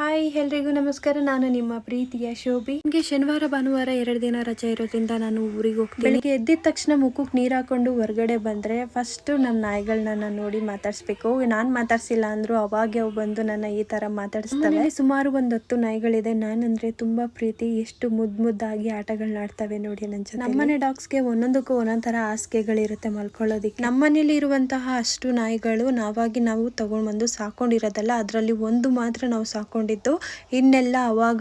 Hi ಎಲ್ರಿಗೂ ನಮಸ್ಕಾರ. ನಾನು ನಿಮ್ಮ ಪ್ರೀತಿಯ ಶೋಭಿ. ನನಗೆ ಶನಿವಾರ ಭಾನುವಾರ 2 ದಿನ ರಜೆ ಇರೋದ್ರಿಂದ ನಾನು ಊರಿಗೆ ಹೋಗ್ತೀನಿ. ಬೆಳಿಗ್ಗೆ ಎದ್ದಿದ ತಕ್ಷಣ ಮುಖಕ್ಕೆ ನೀರು ಹಾಕೊಂಡು ಹೊರಗಡೆ ಬಂದರೆ ಫಸ್ಟ್ ನಮ್ಮ ನಾಯಿಗಳನ್ನ ನೋಡಿ ಮಾತಾಡಿಸ್ಬೇಕು. ನಾನು ಮಾತಾಡ್ಸಿಲ್ಲ ಅಂದ್ರು ಅವಾಗೆ ಅವು ಬಂದು ನನ್ನ ಈ ಥರ ಮಾತಾಡಿಸ್ತವೆ. ಸುಮಾರು ಒಂದು 10 ನಾಯಿಗಳಿದೆ. ನಾನಂದ್ರೆ ತುಂಬಾ ಪ್ರೀತಿ. ಎಷ್ಟು ಮುದ್ದಾಗಿ ಆಟಗಳನ್ನ ಆಡ್ತವೆ ನೋಡಿ ನನ್ನ ಜೊತೆ. ನಮ್ಮನೆ ಡಾಗ್ಸ್ಗೆ ಒಂದೊಂದಕ್ಕೂ ಒಂದೊಂದ್ ಥರ ಹಾಸಿಗೆಗಳಿರುತ್ತೆ ಮಲ್ಕೊಳ್ಳೋದಿಕ್ಕೆ. ನಮ್ಮನೇಲಿ ಇರುವಂತಹ ಅಷ್ಟು ನಾಯಿಗಳು ನಾವು ತಗೊಂಡ್ಬಂದು ಸಾಕೊಂಡಿರೋದಲ್ಲ. ಅದರಲ್ಲಿ ಒಂದು ಮಾತ್ರ ನಾವು ಸಾಕೊಂಡಿದ್ದು. ಇನ್ನೆಲ್ಲ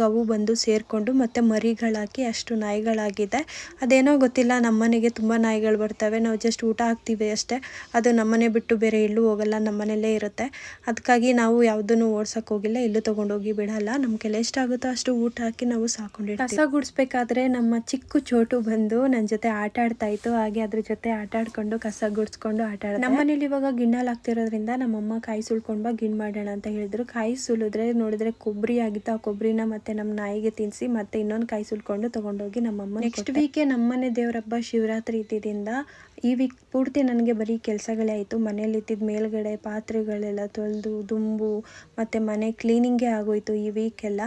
ಅವು ಬಂದು ಸೇರ್ಕೊಂಡು ಮತ್ತೆ ಮರಿಗಳಾಕಿ ಅಷ್ಟು ನಾಯಿಗಳಾಗಿದೆ. ಅದೇನೋ ಗೊತ್ತಿಲ್ಲ, ನಮ್ಮನೆಗೆ ತುಂಬಾ ನಾಯಿಗಳು ಬರ್ತವೆ. ನಾವು ಜಸ್ಟ್ ಊಟ ಹಾಕ್ತೀವಿ ಅಷ್ಟೇ. ಅದು ನಮ್ಮನೆ ಬಿಟ್ಟು ಬೇರೆ ಎಲ್ಲೂ ಹೋಗಲ್ಲ, ನಮ್ಮನೇಲೇ ಇರುತ್ತೆ. ಅದಕ್ಕಾಗಿ ನಾವು ಯಾವುದನ್ನು ಓಡ್ಸಕ್ ಹೋಗಿಲ್ಲ, ಎಲ್ಲೂ ತಗೊಂಡೋಗಿ ಬಿಡಲ್ಲ. ನಮ್ಗೆಲ್ಲ ಎಷ್ಟಾಗುತ್ತೋ ಅಷ್ಟು ಊಟ ಹಾಕಿ ನಾವು ಸಾಕೊಂಡಿರ್ತೀವಿ. ಕಸ ಗುಡಿಸ್ಬೇಕಾದ್ರೆ ನಮ್ಮ ಚಿಕ್ಕ ಚೋಟು ಬಂದು ನನ್ನ ಜೊತೆ ಆಟ ಆಡ್ತಾ ಇತ್ತು. ಹಾಗೆ ಅದ್ರ ಜೊತೆ ಆಟ ಆಡ್ಕೊಂಡು ಕಸ ಗುಡಿಸ್ಕೊಂಡು ಆಟ ಆಡ. ನಮ್ಮನೇಲಿ ಇವಾಗ ಗಿಣ್ಣಲ್ಲಿ ಆಗ್ತಿರೋದ್ರಿಂದ ನಮ್ಮಮ್ಮ ಕಾಯಿ ಸುಲ್ಕೊಂಡ್ ಬಾ ಗಿಣ್ ಮಾಡೋಣ ಅಂತ ಹೇಳಿದ್ರು. ಕಾಯಿ ಸುಲಿದ್ರೆ ನೋಡಿದ್ರೆ ಕೊಬ್ಬರಿ ಆಗಿತ್ತು. ಆ ಕೊಬ್ಬರಿನ ಮತ್ತೆ ನಮ್ಮ ನಾಯಿಗೆ ತಿನ್ನಿಸಿ ಮತ್ತೆ ಇನ್ನೊಂದು ಕಾಯಿ ಸುಲ್ಕೊಂಡು ತಗೊಂಡೋಗಿ ನಮ್ಮಮ್ಮ. ನೆಕ್ಸ್ಟ್ ವೀಕೆ ನಮ್ಮನೆ ದೇವ್ರ ಹಬ್ಬ ಶಿವರಾತ್ರಿ ಇದ್ದಿದ್ದರಿಂದ ಈ ವೀಕ್ ಪೂರ್ತಿ ನನಗೆ ಬರೀ ಕೆಲಸಗಳೇ ಆಯಿತು. ಮನೇಲಿ ಇದ್ದಿದ್ದ ಮೇಲ್ಗಡೆ ಪಾತ್ರೆಗಳೆಲ್ಲ ತೊಳೆದು ದುಂಬು ಮತ್ತು ಮನೆ ಕ್ಲೀನಿಂಗೇ ಆಗೋಯ್ತು. ಈ ವೀಕೆಲ್ಲ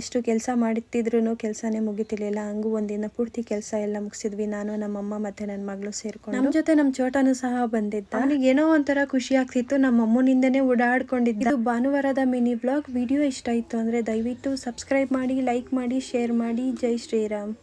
ಎಷ್ಟು ಕೆಲಸ ಮಾಡುತ್ತಿದ್ರು ಕೆಲಸನೇ ಮುಗಿತಿರ್ಲಿಲ್ಲ. ಹಂಗೂ ಒಂದಿನ ಪೂರ್ತಿ ಕೆಲಸ ಎಲ್ಲ ಮುಗಿಸಿದ್ವಿ, ನಾನು ನಮ್ಮಮ್ಮ ಮತ್ತು ನನ್ನ ಮಗಳು ಸೇರ್ಕೊಂಡು. ನಮ್ಮ ಜೊತೆ ನಮ್ಮ ಚೋಟನು ಸಹ ಬಂದಿದ್ದ. ಅವನಿಗೆ ಏನೋ ಒಂಥರ ಖುಷಿ ಆಗ್ತಿತ್ತು. ನಮ್ಮ ಅಮ್ಮನಿಂದನೇ ಓಡಾಡ್ಕೊಂಡಿದ್ದ. ಇದು ಭಾನುವಾರದ ಮಿನಿ ಬ್ಲಾಗ್. ವಿಡಿಯೋ ಇಷ್ಟ ಆಯಿತು ಅಂದರೆ ದಯವಿಟ್ಟು ಸಬ್ಸ್ಕ್ರೈಬ್ ಮಾಡಿ, ಲೈಕ್ ಮಾಡಿ, ಶೇರ್ ಮಾಡಿ. ಜೈ ಶ್ರೀರಾಮ್.